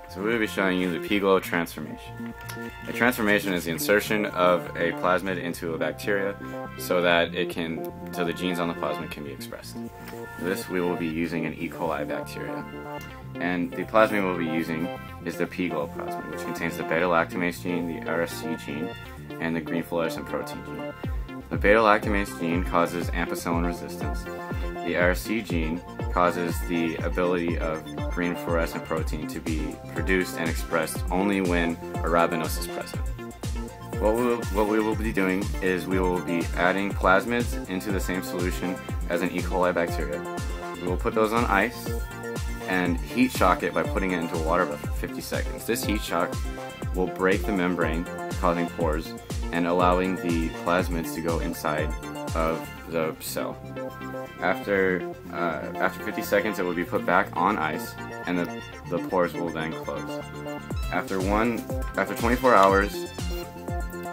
So we will be showing you the pGLO transformation. A transformation is the insertion of a plasmid into a bacteria so that the genes on the plasmid can be expressed. For this we will be using an E. coli bacteria. And the plasmid we'll be using is the pGLO plasmid, which contains the beta-lactamase gene, the RSC gene, and the green fluorescent protein gene. The beta-lactamase gene causes ampicillin resistance. The RSC gene causes the ability of green fluorescent protein to be produced and expressed only when arabinose is present. What we will be doing is we will be adding plasmids into the same solution as an E. coli bacteria. We will put those on ice and heat shock it by putting it into water for 50 seconds. This heat shock will break the membrane, causing pores and allowing the plasmids to go inside of the cell. After 50 seconds, it will be put back on ice, and the pores will then close. After 24 hours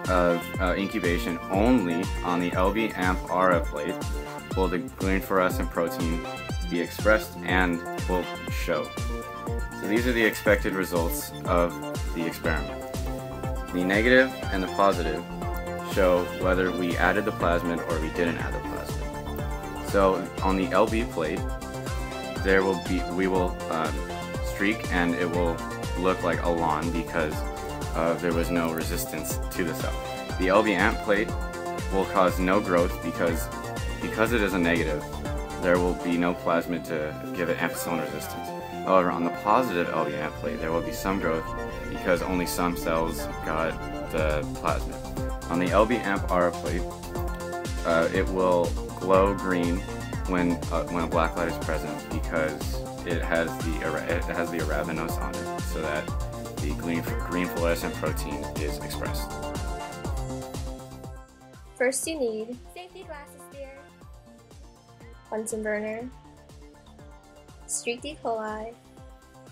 of incubation, only on the LB-AMP-RA plate will the green fluorescent protein be expressed and will show. So these are the expected results of the experiment. The negative and the positive show whether we added the plasmid or we didn't add the plasmid. So on the LB plate, we will streak and it will look like a lawn because there was no resistance to the cell. The LB-AMP plate will cause no growth because it is a negative. There will be no plasmid to give it ampicillin resistance. However, on the positive LB-AMP plate, there will be some growth because only some cells got the plasmid. On the LB-AMP-RA plate, it will glow green when a black light is present because it has the arabinose on it, so that the green fluorescent protein is expressed. First you need safety glasses, dear, Bunsen burner, streaked E. coli,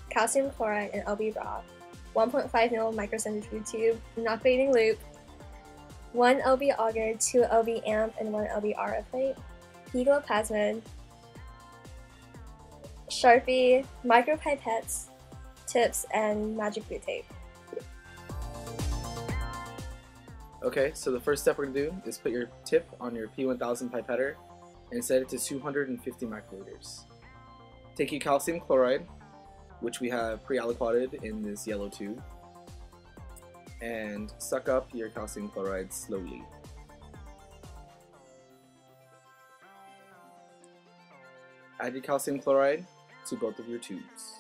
calcium chloride and LB raw, 1.5 ml microcentrifuge tube, inoculating loop, 1 LB auger, 2 LB amp, and 1 LB RA plate, pGLO plasmid, Sharpie, micropipettes, tips, and magic glue tape. Okay, so the first step we're going to do is put your tip on your P1000 pipetter and set it to 250 microliters. Take your calcium chloride, which we have pre-aliquoted in this yellow tube, and suck up your calcium chloride slowly. Add your calcium chloride to both of your tubes.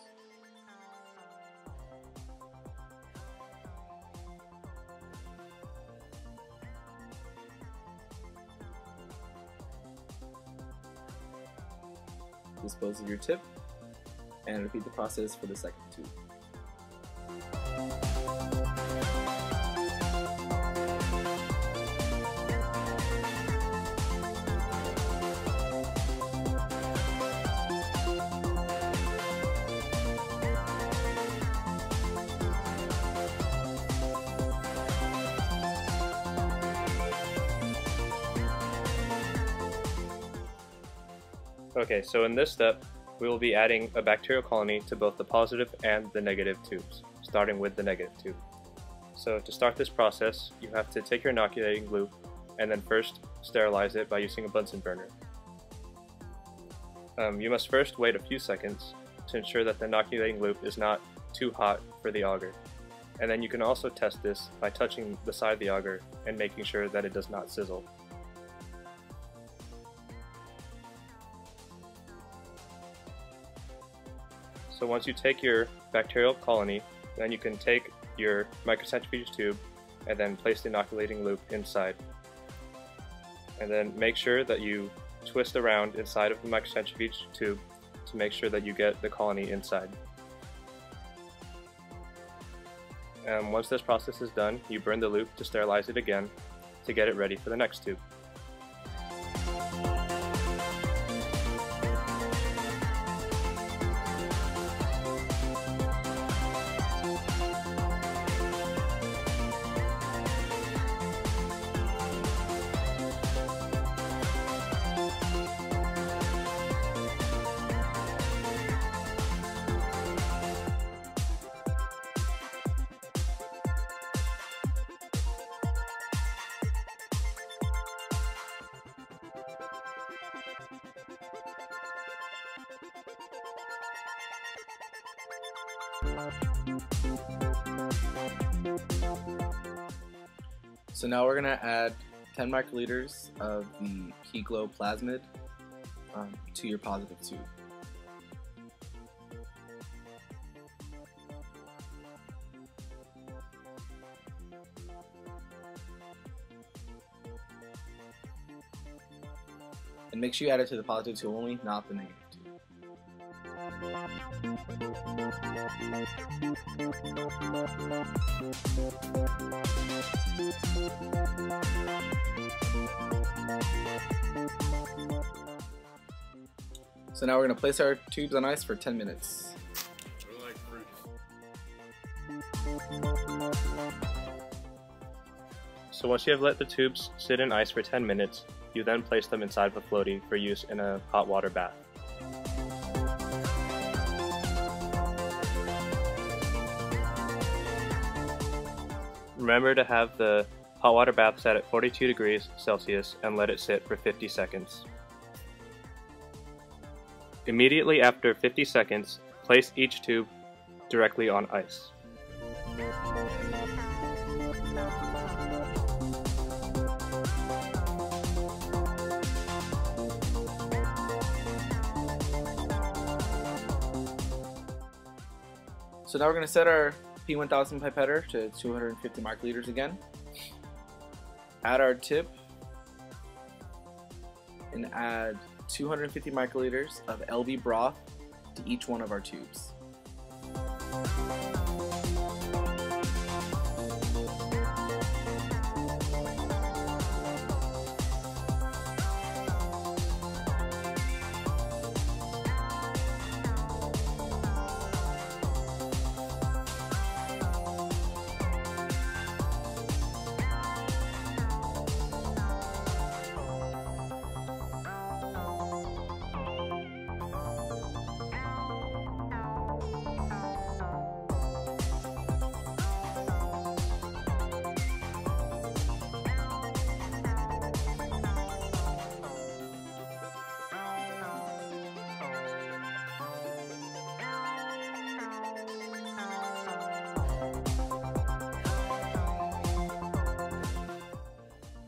Dispose of your tip and repeat the process for the second tube. Okay, so in this step, we will be adding a bacterial colony to both the positive and the negative tubes, starting with the negative tube. So to start this process, you have to take your inoculating loop and then first sterilize it by using a Bunsen burner. You must first wait a few seconds to ensure that the inoculating loop is not too hot for the auger. And then you can also test this by touching the side of the auger and making sure that it does not sizzle. So once you take your bacterial colony, then you can take your microcentrifuge tube and then place the inoculating loop inside. And then make sure that you twist around inside of the microcentrifuge tube to make sure that you get the colony inside. And once this process is done, you burn the loop to sterilize it again to get it ready for the next tube. So now we're going to add 10 microliters of the pGLO plasmid to your positive tube. And make sure you add it to the positive tube only, not the negative tube. So now we're going to place our tubes on ice for 10 minutes. So once you have let the tubes sit in ice for 10 minutes, you then place them inside of a floaty for use in a hot water bath. Remember to have the hot water bath set at 42 degrees Celsius and let it sit for 50 seconds. Immediately after 50 seconds, place each tube directly on ice. So now we're going to set our P1000 pipetter to 250 microliters again. Add our tip and add 250 microliters of LB broth to each one of our tubes.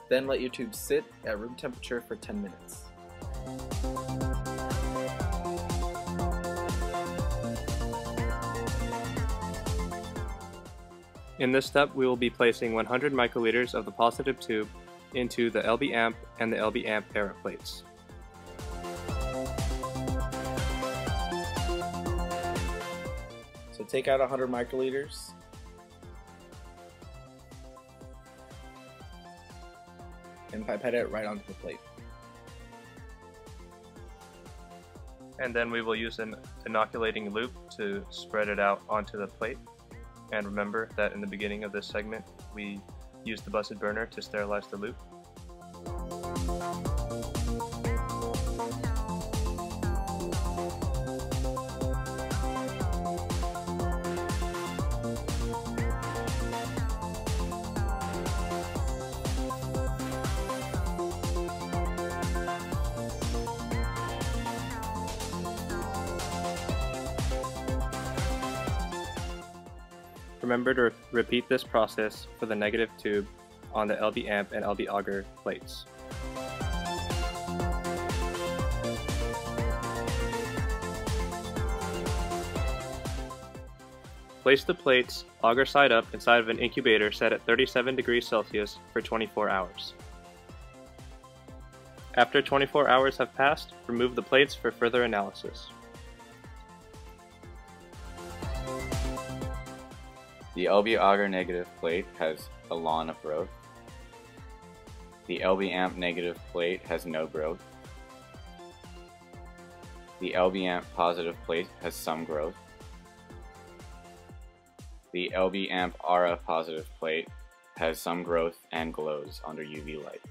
Then let your tubes sit at room temperature for 10 minutes. In this step, we will be placing 100 microliters of the positive tube into the LB amp and the LB amp para plates. So take out 100 microliters. And pipette it right onto the plate. And then we will use an inoculating loop to spread it out onto the plate. And remember that in the beginning of this segment, we used the busted burner to sterilize the loop. Remember to repeat this process for the negative tube on the LB amp and LB auger plates. Place the plates auger side up inside of an incubator set at 37 degrees Celsius for 24 hours. After 24 hours have passed, remove the plates for further analysis. The LB auger negative plate has a lawn of growth. The LB amp negative plate has no growth. The LB amp positive plate has some growth. The LB amp ARA positive plate has some growth and glows under UV light.